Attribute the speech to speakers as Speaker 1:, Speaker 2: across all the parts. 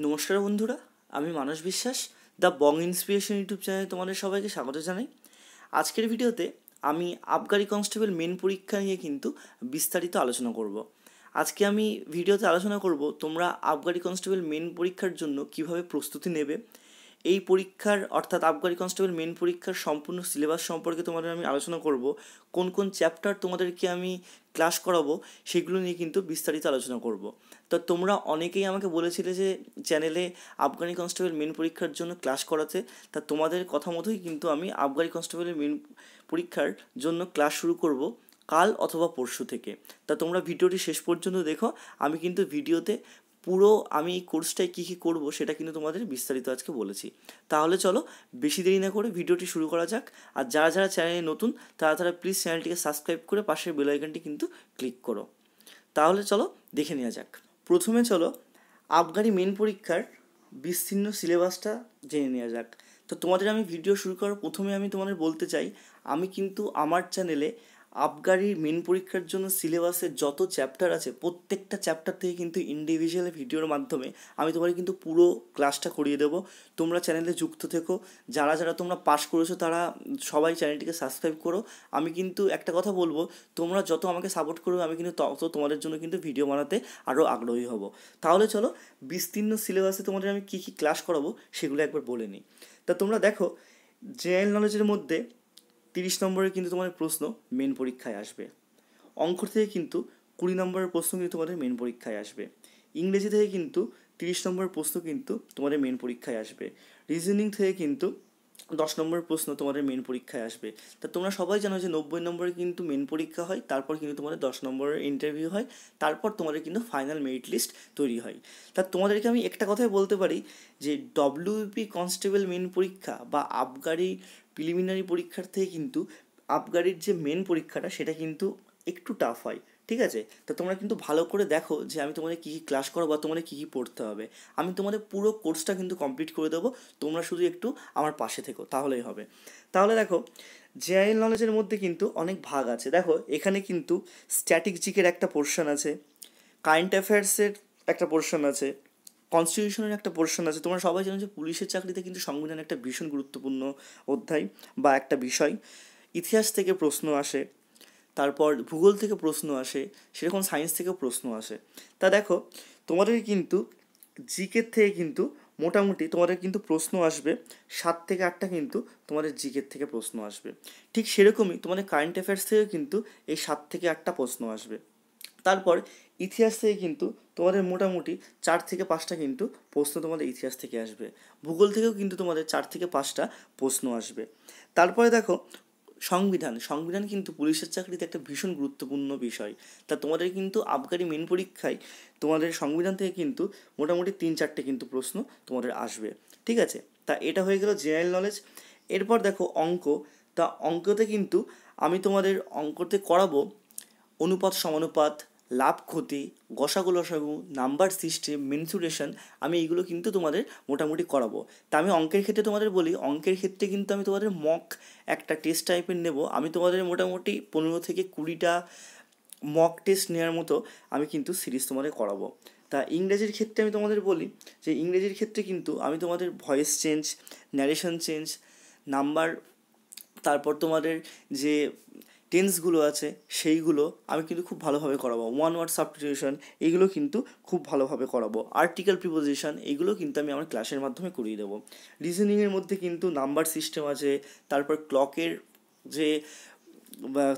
Speaker 1: নমস্কার বন্ধুরা, আমি মানস বিশ্বাস দ্য বং ইন্সপিরেশন ইউটিউব চ্যানেলে তোমাদের সবাইকে স্বাগত জানাই। আজকের ভিডিওতে আমি আবগারি কনস্টেবল মেন পরীক্ষা নিয়ে কিন্তু বিস্তারিত আলোচনা করব। আজকে আমি ভিডিওতে আলোচনা করব তোমরা আবগারি কনস্টেবল মেন পরীক্ষার জন্য কিভাবে প্রস্তুতি নেবে। এই পরীক্ষার অর্থাৎ আবগারি কনস্টেবল মেন পরীক্ষার সম্পূর্ণ সিলেবাস সম্পর্কে তোমাদের আমি আলোচনা করব। কোন কোন চ্যাপ্টার তোমাদেরকে আমি ক্লাস করাবো সেগুলো নিয়ে কিন্তু বিস্তারিত আলোচনা করব। তো তোমরা অনেকেই আমাকে বলেছিলে যে চ্যানেলে আবগারি কনস্টেবল মেন পরীক্ষার জন্য ক্লাস করাতে, তা তোমাদের কথা মতোই কিন্তু আমি আবগারি কনস্টেবলের মেন পরীক্ষার জন্য ক্লাস শুরু করব কাল অথবা পরশু থেকে। তা তোমরা ভিডিওটি শেষ পর্যন্ত দেখো। আমি কিন্তু ভিডিওতে পুরো আমি এই কোর্সটায় কী কী করবো সেটা কিন্তু তোমাদের বিস্তারিত আজকে বলেছি। তাহলে চলো বেশি দেরি না করে ভিডিওটি শুরু করা যাক। আর যারা যারা চ্যানেলে নতুন তারা প্লিজ চ্যানেলটিকে সাবস্ক্রাইব করে পাশের বেল আইকনটি কিন্তু ক্লিক করো। তাহলে চলো দেখে নেওয়া যাক। প্রথমে চলো আবগারি মেন পরীক্ষার বিস্তীর্ণ সিলেবাসটা জেনে নেওয়া যাক। তো তোমাদের আমি ভিডিও শুরু করার প্রথমে আমি তোমাদের বলতে চাই, আমি কিন্তু আমার চ্যানেলে আবগারির মেন পরীক্ষার জন্য সিলেবাসের যত চ্যাপ্টার আছে প্রত্যেকটা চ্যাপ্টার থেকে কিন্তু ইন্ডিভিজুয়াল ভিডিওর মাধ্যমে আমি তোমাদের কিন্তু পুরো ক্লাসটা করিয়ে দেবো। তোমরা চ্যানেলে যুক্ত থেকো। যারা যারা তোমরা পাস করেছো তারা সবাই চ্যানেলটিকে সাবস্ক্রাইব করো। আমি কিন্তু একটা কথা বলবো, তোমরা যত আমাকে সাপোর্ট করবে আমি কিন্তু তত তোমাদের জন্য কিন্তু ভিডিও বানাতে আরও আগ্রহী হব। তাহলে চলো বিস্তীর্ণ সিলেবাসে তোমাদের আমি কী কী ক্লাস করাবো সেগুলো একবার বলে নিই। তা তোমরা দেখো, জেনারেল নলেজের মধ্যে 30 নম্বরের কিন্তু তোমাদের প্রশ্ন মেন পরীক্ষায় আসবে। অঙ্ক থেকে কিন্তু 20 নম্বরের প্রশ্ন কিন্তু তোমাদের মেন পরীক্ষায় আসবে। ইংরেজি থেকে কিন্তু 30 নম্বরের প্রশ্ন কিন্তু তোমাদের মেন পরীক্ষায় আসবে। রিজনিং থেকে কিন্তু 10 নম্বরের প্রশ্ন তোমাদের মেন পরীক্ষায় আসবে। তা তোমরা সবাই জানো যে 90 নম্বরে কিন্তু মেন পরীক্ষা হয়, তারপর কিন্তু তোমাদের 10 নম্বরের ইন্টারভিউ হয়, তারপর তোমাদের কিন্তু ফাইনাল মেরিট লিস্ট তৈরি হয়। তা তোমাদেরকে আমি একটা কথাই বলতে পারি যে ডব্লিউপি কনস্টেবল মেন পরীক্ষা বা আবগারি প্রিলিমিনারি পরীক্ষার থেকে কিন্তু আবগারির যে মেন পরীক্ষাটা সেটা কিন্তু একটু টাফ হয়, ঠিক আছে? তা তোমরা কিন্তু ভালো করে দেখো যে আমি তোমাদের কী কী ক্লাস করো বা তোমাদের কী কী পড়তে হবে। আমি তোমাদের পুরো কোর্সটা কিন্তু কমপ্লিট করে দেবো, তোমরা শুধু একটু আমার পাশে থেকো তাহলেই হবে। তাহলে দেখো, জেনারেল নলেজের মধ্যে কিন্তু অনেক ভাগ আছে। দেখো এখানে কিন্তু স্ট্যাটিক জিকের একটা পোর্শন আছে, কারেন্ট অ্যাফেয়ার্সের একটা পোর্শন আছে, কনস্টিটিউশনের একটা পোর্শন আছে। তোমরা সবাই জানো যে পুলিশের চাকরিতে কিন্তু সংবিধান একটা ভীষণ গুরুত্বপূর্ণ অধ্যায় বা একটা বিষয়। ইতিহাস থেকে প্রশ্ন আসে, তারপর ভূগোল থেকে প্রশ্ন আসে, সেরকম সায়েন্স থেকেও প্রশ্ন আসে। তা দেখো তোমাদের কিন্তু জিকের থেকে কিন্তু মোটামুটি তোমাদের কিন্তু প্রশ্ন আসবে 7 থেকে 8টা কিন্তু তোমাদের জিকের থেকে প্রশ্ন আসবে। ঠিক সেরকমই তোমাদের কারেন্ট অ্যাফেয়ার্স থেকে কিন্তু এই 7 থেকে 8টা প্রশ্ন আসবে। তারপর ইতিহাস থেকে কিন্তু তোমাদের মোটামুটি 4 থেকে 5টা কিন্তু প্রশ্ন তোমাদের ইতিহাস থেকে আসবে। ভূগোল থেকেও কিন্তু তোমাদের 4 থেকে 5টা প্রশ্ন আসবে। তারপরে দেখো সংবিধান কিন্তু পুলিশের চাকরিতে একটা ভীষণ গুরুত্বপূর্ণ বিষয়। তা তোমাদের কিন্তু আবগারি মেন পরীক্ষায় তোমাদের সংবিধান থেকে কিন্তু মোটামুটি 3-4টে কিন্তু প্রশ্ন তোমাদের আসবে, ঠিক আছে? তা এটা হয়ে গেল জেনারেল নলেজ। এরপর দেখো অঙ্ক। তা অঙ্কতে কিন্তু আমি তোমাদের অঙ্কতে করাবো অনুপাত সমানুপাত, লাভ ক্ষতি, গসাগু লসাগু, নাম্বার সিস্টেম, মেনসুরেশন। আমি এইগুলো কিন্তু তোমাদের মোটামুটি করাবো। তা আমি অঙ্কের ক্ষেত্রে তোমাদের বলি, অঙ্কের ক্ষেত্রে কিন্তু আমি তোমাদের মক একটা টেস্ট টাইপের নেব। আমি তোমাদের মোটামুটি 15 থেকে 20টা মক টেস্ট নেওয়ার মতো আমি কিন্তু সিরিজ তোমাদের করাবো। তা ইংরেজির ক্ষেত্রে আমি তোমাদের বলি যে ইংরেজির ক্ষেত্রে কিন্তু আমি তোমাদের voice change, narration change, number, তারপর তোমাদের যে টেন্সগুলো আছে সেইগুলো আমি কিন্তু খুব ভালোভাবে করাবো। ওয়ান ওয়ার্ড সাবস্টিটিউশন এইগুলো কিন্তু খুব ভালোভাবে করাবো। আর্টিকেল প্রিপোজিশন এইগুলো কিন্তু আমি আমার ক্লাসের মাধ্যমে করিয়ে দেবো। রিজনিংয়ের মধ্যে কিন্তু নাম্বার সিস্টেম আছে, তারপর ক্লকের যে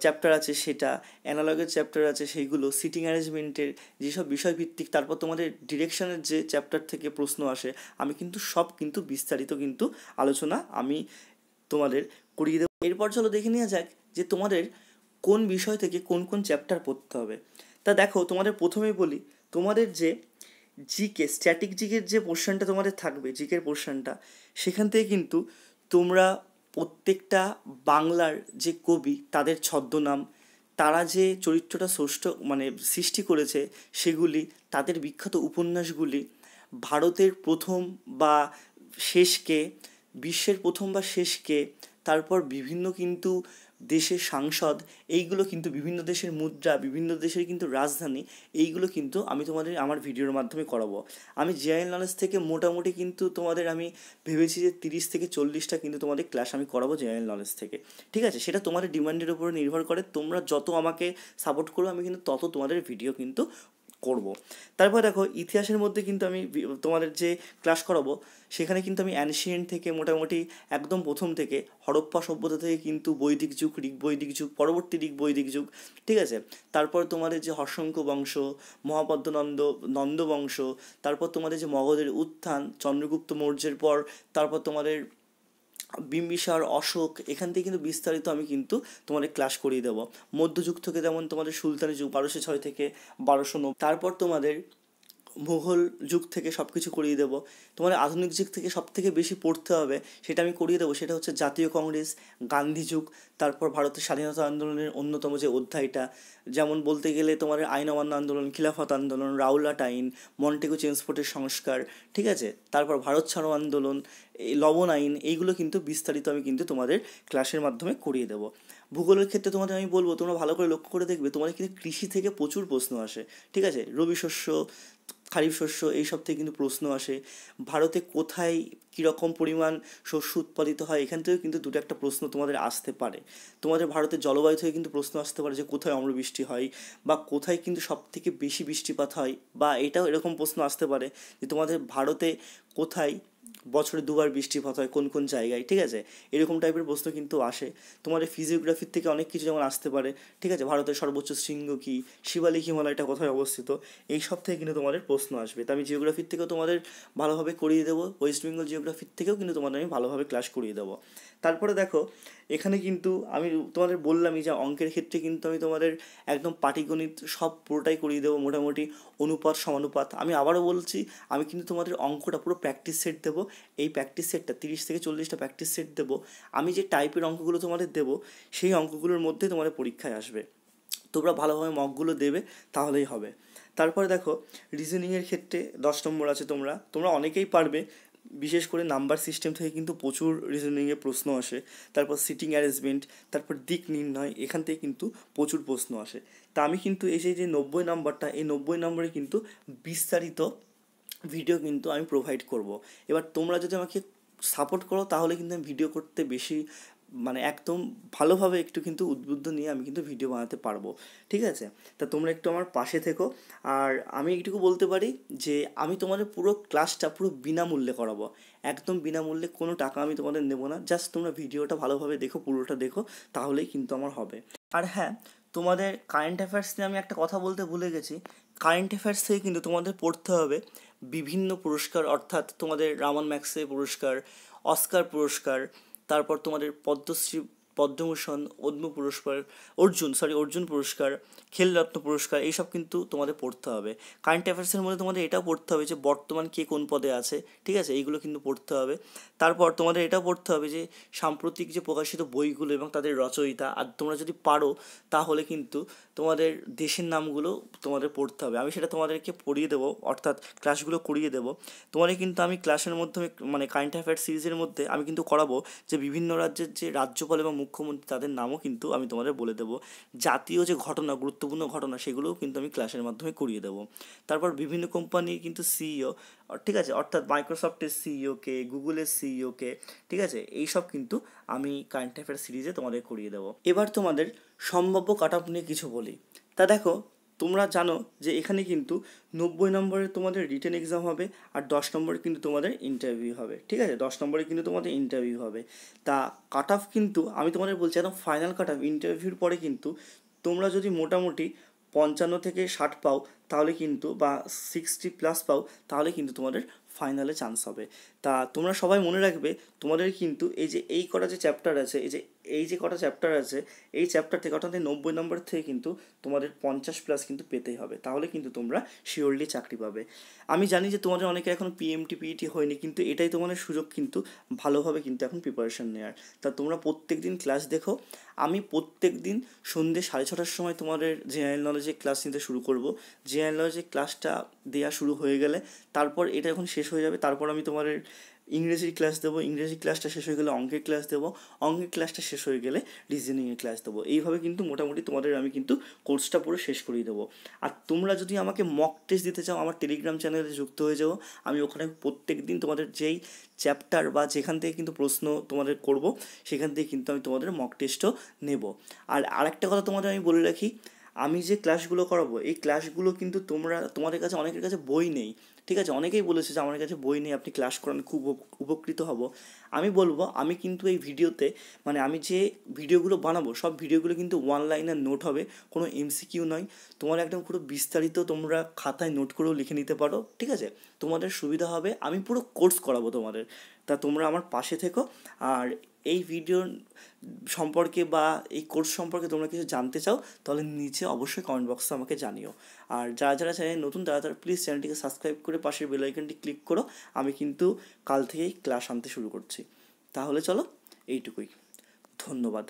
Speaker 1: চ্যাপ্টার আছে সেটা, অ্যানালগের চ্যাপ্টার আছে সেইগুলো, সিটিং অ্যারেঞ্জমেন্টের যেসব বিষয়ভিত্তিক, তারপর তোমাদের ডিরেকশনের যে চ্যাপ্টার থেকে প্রশ্ন আসে, আমি কিন্তু সব কিন্তু বিস্তারিত কিন্তু আলোচনা আমি তোমাদের করিয়ে দেবো। এরপর চলো দেখে নেওয়া যাক যে তোমাদের কোন বিষয় থেকে কোন কোন চ্যাপ্টার পড়তে হবে। তা দেখো তোমাদের প্রথমেই বলি, তোমাদের যে জিকে স্ট্যাটিক জিকের যে পোর্শনটা তোমাদের থাকবে, জিকের পোর্শনটা, সেখান থেকে কিন্তু তোমরা প্রত্যেকটা বাংলার যে কবি তাদের ছদ্মনাম, তারা যে চরিত্রটা সৃষ্টি করেছে সেগুলি, তাদের বিখ্যাত উপন্যাসগুলি, ভারতের প্রথম বা শেষকে, বিশ্বের প্রথম বা শেষকে, তারপর বিভিন্ন কিন্তু দেশের সাংসদ, এইগুলো কিন্তু বিভিন্ন দেশের মুদ্রা, বিভিন্ন দেশের কিন্তু রাজধানী, এইগুলো কিন্তু আমি তোমাদের আমার ভিডিওর মাধ্যমে করাবো। আমি জেনারেল নলেজ থেকে মোটামুটি কিন্তু তোমাদের আমি ভেবেছি যে 30 থেকে 40টা কিন্তু তোমাদের ক্লাস আমি করাবো জেনারেল নলেজ থেকে। ঠিক আছে, সেটা তোমাদের ডিমান্ডের উপরে নির্ভর করে। তোমরা যত আমাকে সাপোর্ট করো আমি কিন্তু তত তোমাদের ভিডিও কিন্তু করব। তারপর দেখো ইতিহাসের মধ্যে কিন্তু আমি তোমাদের যে ক্লাস করাবো সেখানে কিন্তু আমি অ্যানশিয়েন্ট থেকে মোটামুটি একদম প্রথম থেকে হরপ্পা সভ্যতা থেকে কিন্তু বৈদিক যুগ, ঋগ বৈদিক যুগ, পরবর্তী ঋগ বৈদিক যুগ, ঠিক আছে। তারপর তোমাদের যে হর্ষঙ্ক বংশ, মহাপদ্মনন্দ নন্দ বংশ, তারপর তোমাদের যে মগধের উত্থান চন্দ্রগুপ্ত মৌর্যের পর, তারপর তোমাদের বিম্বিসার, অশোক, এখান থেকে কিন্তু বিস্তারিত আমি কিন্তু তোমাদের ক্লাস করিয়ে দেবো। মধ্যযুগ থেকে যেমন তোমাদের সুলতানি যুগ 1206 থেকে 1209, তারপর তোমাদের মুঘল যুগ থেকে সব কিছু করিয়ে দেবো। তোমাদের আধুনিক যুগ থেকে সব থেকে বেশি পড়তে হবে সেটা আমি করিয়ে দেবো, সেটা হচ্ছে জাতীয় কংগ্রেস, গান্ধী যুগ, তারপর ভারতের স্বাধীনতা আন্দোলনের অন্যতম যে অধ্যায়টা, যেমন বলতে গেলে তোমাদের আইন অমান্য আন্দোলন, খিলাফত আন্দোলন, রাউলাট আইন, মন্টেগু চেমসফোর্ডের সংস্কার, ঠিক আছে। তারপর ভারত ছাড়ো আন্দোলন, এই লবণ আইন, এইগুলো কিন্তু বিস্তারিত আমি কিন্তু তোমাদের ক্লাসের মাধ্যমে করিয়ে দেবো। ভূগোলের ক্ষেত্রে তোমাদের আমি বলবো তোমরা ভালো করে লক্ষ্য করে দেখবে, তোমাদের কিন্তু কৃষি থেকে প্রচুর প্রশ্ন আসে, ঠিক আছে। রবি শস্য, খারিফ শস্য, এইসব থেকে কিন্তু প্রশ্ন আসে। ভারতে কোথায় কীরকম পরিমাণ শস্য উৎপাদিত হয়, এখান থেকেও কিন্তু দুটো একটা প্রশ্ন তোমাদের আসতে পারে। তোমাদের ভারতের জলবায়ু থেকে কিন্তু প্রশ্ন আসতে পারে যে কোথায় অম্লবৃষ্টি হয়, বা কোথায় কিন্তু সব থেকে বেশি বৃষ্টিপাত হয়, বা এটাও এরকম প্রশ্ন আসতে পারে যে তোমাদের ভারতে কোথায় বছরে দুবার বৃষ্টিপাত হয়, কোন কোন জায়গায়, ঠিক আছে। এরকম টাইপের প্রশ্ন কিন্তু আসে। তোমাদের ফিজিওগ্রাফির থেকে অনেক কিছু যেমন আসতে পারে, ঠিক আছে। ভারতের সর্বোচ্চ শৃঙ্গ কী, শিবালিক হিমালয়টা কোথায় অবস্থিত, এই সব থেকে কিন্তু তোমাদের প্রশ্ন আসবে। তা আমি জিওগ্রাফির থেকেও তোমাদের ভালোভাবে করিয়ে দেবো, ওয়েস্ট বেঙ্গল জিওগ্রাফির থেকেও কিন্তু তোমাদের আমি ভালোভাবে ক্লাস করিয়ে দেবো। তারপরে দেখো এখানে কিন্তু আমি তোমাদের বললামই যে অঙ্কের ক্ষেত্রে কিন্তু আমি তোমাদের একদম পাটিগণিত সব পুরোটাই করিয়ে দেবো, মোটামুটি অনুপাত সমানুপাত। আমি আবারও বলছি, আমি কিন্তু তোমাদের অঙ্কটা পুরো প্র্যাকটিস সেট দেবো। এই প্র্যাকটিস সেটটা 30 থেকে 40টা প্র্যাকটিস সেট দেবো। আমি যে টাইপের অঙ্কগুলো তোমাদের দেবো সেই অঙ্কগুলোর মধ্যে তোমাদের পরীক্ষায় আসবে। তোমরা ভালোভাবে মকগুলো দেবে, তাহলেই হবে। তারপরে দেখো রিজনিংয়ের ক্ষেত্রে 10 নম্বর আছে। তোমরা অনেকেই পারবে, বিশেষ করে নাম্বার সিস্টেম থেকে কিন্তু প্রচুর রিজনিংয়ের প্রশ্ন আসে। তারপর সিটিং অ্যারেঞ্জমেন্ট, তারপর দিক নির্ণয়, এখান থেকে কিন্তু প্রচুর প্রশ্ন আসে। তা আমি কিন্তু এই যে 90 নাম্বারটা, এই 90 নম্বরে কিন্তু বিস্তারিত ভিডিও কিন্তু আমি প্রোভাইড করব। এবার তোমরা যদি আমাকে সাপোর্ট করো তাহলে কিন্তু আমি ভিডিও করতে বেশি একদম ভালোভাবে একটু কিন্তু উদ্বুদ্ধ নিয়ে আমি কিন্তু ভিডিও বানাতে পারবো, ঠিক আছে। তা তোমরা একটু আমার পাশে থেকো। আর আমি এইটুকু বলতে পারি যে আমি তোমাদের পুরো ক্লাসটা পুরো বিনামূল্যে করাবো, একদম বিনামূল্যে, কোনো টাকা আমি তোমাদের নেবো না। জাস্ট তোমরা ভিডিওটা ভালোভাবে দেখো, পুরোটা দেখো, তাহলেই কিন্তু আমার হবে। আর হ্যাঁ, তোমাদের কারেন্ট অ্যাফেয়ার্স নিয়ে আমি একটা কথা বলতে ভুলে গেছি। কারেন্ট অ্যাফেয়ার্স থেকে কিন্তু তোমাদের পড়তে হবে বিভিন্ন পুরস্কার, অর্থাৎ তোমাদের রামান ম্যাগসে পুরস্কার, অস্কার পুরস্কার, তারপর তোমাদের পদ্মশ্রী, পদ্মভূষণ, অর্জুন পুরস্কার, খেলরত্ন পুরস্কার, এইসব কিন্তু তোমাদের পড়তে হবে। কারেন্ট অ্যাফেয়ার্সের মধ্যে তোমাদের এটাও পড়তে হবে যে বর্তমান কে কোন পদে আছে, ঠিক আছে, এইগুলো কিন্তু পড়তে হবে। তারপর তোমাদের এটাও পড়তে হবে যে সাম্প্রতিক যে প্রকাশিত বইগুলো এবং তাদের রচয়িতা, আর তোমরা যদি পারো তাহলে কিন্তু তোমাদের দেশের নামগুলো তোমাদের পড়তে হবে। আমি সেটা তোমাদেরকে পড়িয়ে দেবো, অর্থাৎ ক্লাসগুলো করিয়ে দেবো তোমাদের। কিন্তু আমি ক্লাসের মাধ্যমে কারেন্ট অ্যাফেয়ার্স সিরিজের মধ্যে আমি কিন্তু করাবো যে বিভিন্ন রাজ্যের যে রাজ্যপাল এবং মুখ্যমন্ত্রী তাদের নামও কিন্তু আমি তোমাদের বলে দেবো। জাতীয় যে ঘটনা, গুরুত্বপূর্ণ ঘটনা, সেগুলোও কিন্তু আমি ক্লাসের মাধ্যমে করিয়ে দেবো। তারপর বিভিন্ন কোম্পানির কিন্তু সিইও, ঠিক আছে, অর্থাৎ মাইক্রোসফটের সিইওকে, গুগলের সিইওকে, ঠিক আছে, এইসব কিন্তু আমি কারেন্ট অ্যাফেয়ার্স সিরিজে তোমাদের করিয়ে দেবো। এবার তোমাদের সম্ভাব্য কাট অফ নিয়ে কিছু বলি। তা দেখো তোমরা জানো যে এখানে কিন্তু 90 নম্বরের তোমাদের রিটেন এক্সাম হবে, আর 10 নম্বরে কিন্তু তোমাদের ইন্টারভিউ হবে, ঠিক আছে। 10 নম্বরে কিন্তু তোমাদের ইন্টারভিউ হবে। তা কাট অফ কিন্তু আমি তোমাদের বলছি একদম ফাইনাল কাট অফ ইন্টারভিউর পরে কিন্তু তোমরা যদি মোটামুটি 55 থেকে 60 পাও তাহলে কিন্তু, বা 60+ পাও তাহলে কিন্তু তোমাদের ফাইনালে চান্স হবে। তা তোমরা সবাই মনে রাখবে, তোমাদের কিন্তু এই কটা যে চ্যাপ্টার আছে, এই যে কটা চ্যাপ্টার আছে, এই চ্যাপ্টার থেকে অর্থাৎ 90 নম্বর থেকে কিন্তু তোমাদের 50+ কিন্তু পেতেই হবে, তাহলে কিন্তু তোমরা শিওরলি চাকরি পাবে। আমি জানি যে তোমাদের অনেকে এখন পিএমটি পিইটি হয়নি, কিন্তু এটাই তোমাদের সুযোগ কিন্তু ভালোভাবে কিন্তু এখন প্রিপারেশন নেওয়ার। তা তোমরা প্রত্যেক দিন ক্লাস দেখো। আমি প্রত্যেক দিন সন্ধ্যে 6:30টার সময় তোমাদের জেনারেল নলেজে ক্লাস নিতে শুরু করব। জেনারেলজি ক্লাসটা দেওয়া শুরু হয়ে গেলে তারপর এটা যখন শেষ হয়ে যাবে তারপর আমি তোমাদের ইংরেজির ক্লাস দেবো, ইংরেজি ক্লাসটা শেষ হয়ে গেলে অঙ্কের ক্লাস দেবো, অঙ্কের ক্লাসটা শেষ হয়ে গেলে রিজনিংয়ের ক্লাস দেবো। এইভাবে কিন্তু মোটামুটি তোমাদের আমি কিন্তু কোর্সটা পুরো শেষ করিয়ে দেবো। আর তোমরা যদি আমাকে মক টেস্ট দিতে চাও আমার টেলিগ্রাম চ্যানেলে যুক্ত হয়ে যাও। আমি ওখানে প্রত্যেক দিন তোমাদের যেই চ্যাপ্টার বা যেখান থেকে কিন্তু প্রশ্ন তোমাদের করব সেখান থেকে কিন্তু আমি তোমাদের মক টেস্টও নেব। আর আরেকটা কথা তোমাদের আমি বলে রাখি, আমি যে ক্লাসগুলো করাবো এই ক্লাসগুলো কিন্তু তোমাদের কাছে অনেকের কাছে বই নেই, ঠিক আছে? অনেকেই বলেছে যে আমার কাছে বই নেই, আপনি ক্লাস করান, খুব উপকৃত হব। আমি বলবো আমি কিন্তু এই ভিডিওতে মানে আমি যে ভিডিওগুলো বানাবো সব ভিডিওগুলো কিন্তু ওয়ান লাইনার নোট হবে, কোনো এমসিকিউ নয়। তোমার একদম পুরো বিস্তারিত তোমরা খাতায় নোট করেও লিখে নিতে পারো, ঠিক আছে? তোমাদের সুবিধা হবে, আমি পুরো কোর্স করাবো তোমাদের। তা তোমরা আমার পাশে থেকো। আর এই ভিডিও সম্পর্কে বা এই কোর্স সম্পর্কে তোমরা কিছু জানতে চাও তাহলে নিচে অবশ্যই কমেন্ট বক্সে আমাকে জানিও। আর যারা যারা চ্যানেল নতুন তারা প্লিজ চ্যানেলটিকে সাবস্ক্রাইব করে পাশের বেল আইকনটি ক্লিক করো। আমি কিন্তু কাল থেকেই ক্লাস আনতে শুরু করছি। তাহলে চলো, এইটুকুই। ধন্যবাদ।